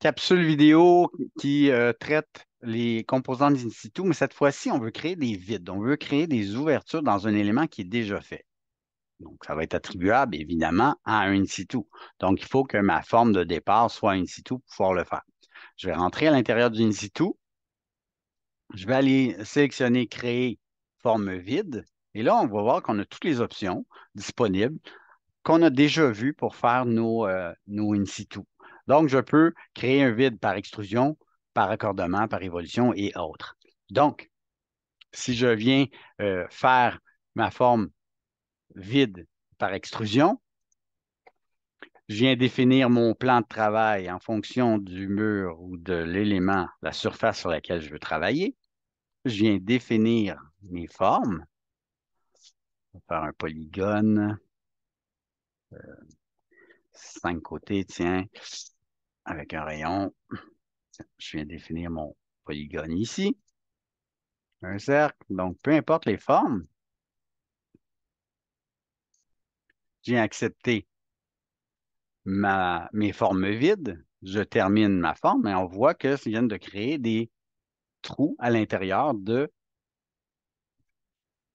Capsule vidéo qui traite les composantes in situ, mais cette fois-ci, on veut créer des vides. On veut créer des ouvertures dans un élément qui est déjà fait. Donc, ça va être attribuable, évidemment, à un in situ. Donc, il faut que ma forme de départ soit in situ pour pouvoir le faire. Je vais rentrer à l'intérieur du in situ. Je vais aller sélectionner Créer forme vide. Et là, on va voir qu'on a toutes les options disponibles qu'on a déjà vues pour faire nos in situ. Donc, je peux créer un vide par extrusion, par accordement, par évolution et autres. Donc, si je viens faire ma forme vide par extrusion, je viens définir mon plan de travail en fonction du mur ou de l'élément, la surface sur laquelle je veux travailler. Je viens définir mes formes. On va faire un polygone, 5 côtés, tiens, avec un rayon. Je viens définir mon polygone ici, un cercle. Donc, peu importe les formes, je viens accepter mes formes vides. Je termine ma forme et on voit que ça vient de créer des trous à l'intérieur de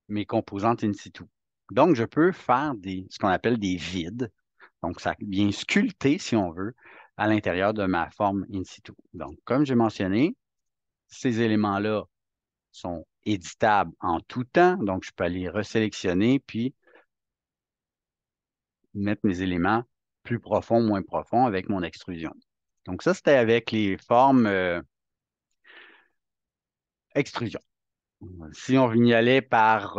mes composantes in situ. Donc, je peux faire ce qu'on appelle des vides. Donc, ça vient sculpter, si on veut, à l'intérieur de ma forme in situ. Donc, comme j'ai mentionné, ces éléments-là sont éditables en tout temps. Donc, je peux aller resélectionner puis mettre mes éléments plus profonds, moins profonds avec mon extrusion. Donc, ça, c'était avec les formes extrusion. Si on y allait par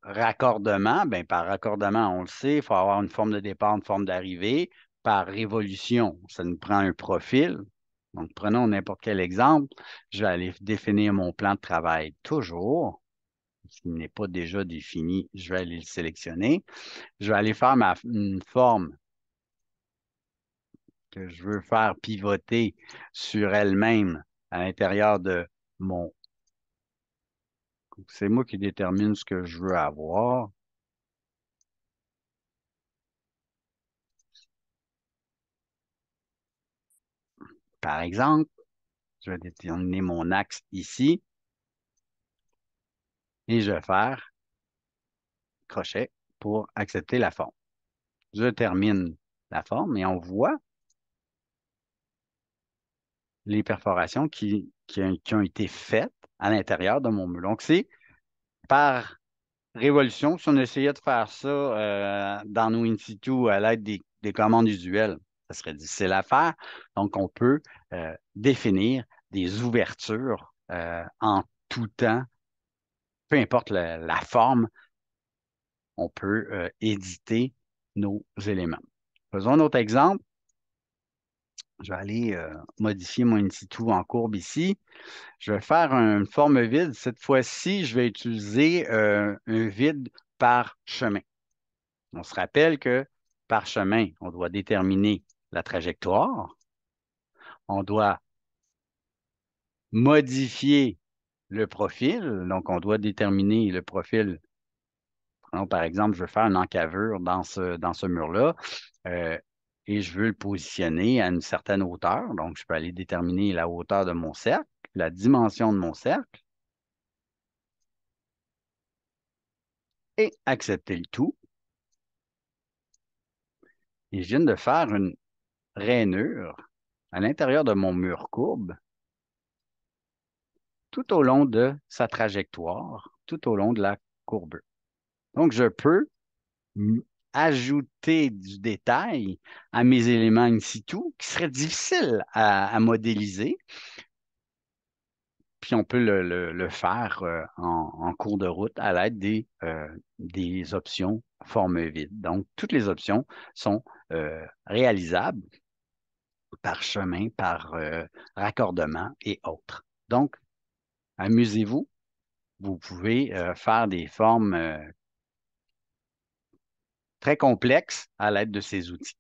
raccordement, ben par raccordement, on le sait, il faut avoir une forme de départ, une forme d'arrivée. Par révolution, ça nous prend un profil. Donc, prenons n'importe quel exemple. Je vais aller définir mon plan de travail toujours. S'il n'est pas déjà défini, je vais aller le sélectionner. Je vais aller faire une forme que je veux faire pivoter sur elle-même à l'intérieur de mon... C'est moi qui détermine ce que je veux avoir. Par exemple, je vais déterminer mon axe ici et je vais faire crochet pour accepter la forme. Je termine la forme et on voit les perforations qui ont été faites à l'intérieur de mon mur. Donc, c'est par révolution. Si on essayait de faire ça dans nos in situ à l'aide des commandes usuelles, ça serait difficile à faire. Donc, on peut définir des ouvertures en tout temps, peu importe la forme, on peut éditer nos éléments. Faisons un autre exemple. Je vais aller modifier mon in situ en courbe ici. Je vais faire une forme vide. Cette fois-ci, je vais utiliser un vide par chemin. On se rappelle que par chemin, on doit déterminer la trajectoire, on doit modifier le profil, donc on doit déterminer le profil. Donc, par exemple, je veux faire une encavure dans ce mur-là euh, et je veux le positionner à une certaine hauteur. Donc, je peux aller déterminer la hauteur de mon cercle, la dimension de mon cercle et accepter le tout. Et je viens de faire une rainure à l'intérieur de mon mur courbe tout au long de sa trajectoire, tout au long de la courbe. Donc, je peux m- ajouter du détail à mes éléments in situ qui seraient difficiles à modéliser, puis on peut le faire en cours de route à l'aide des options forme vide. Donc, toutes les options sont réalisables par chemin, par raccordement et autres. Donc, amusez-vous. Vous pouvez faire des formes très complexes à l'aide de ces outils.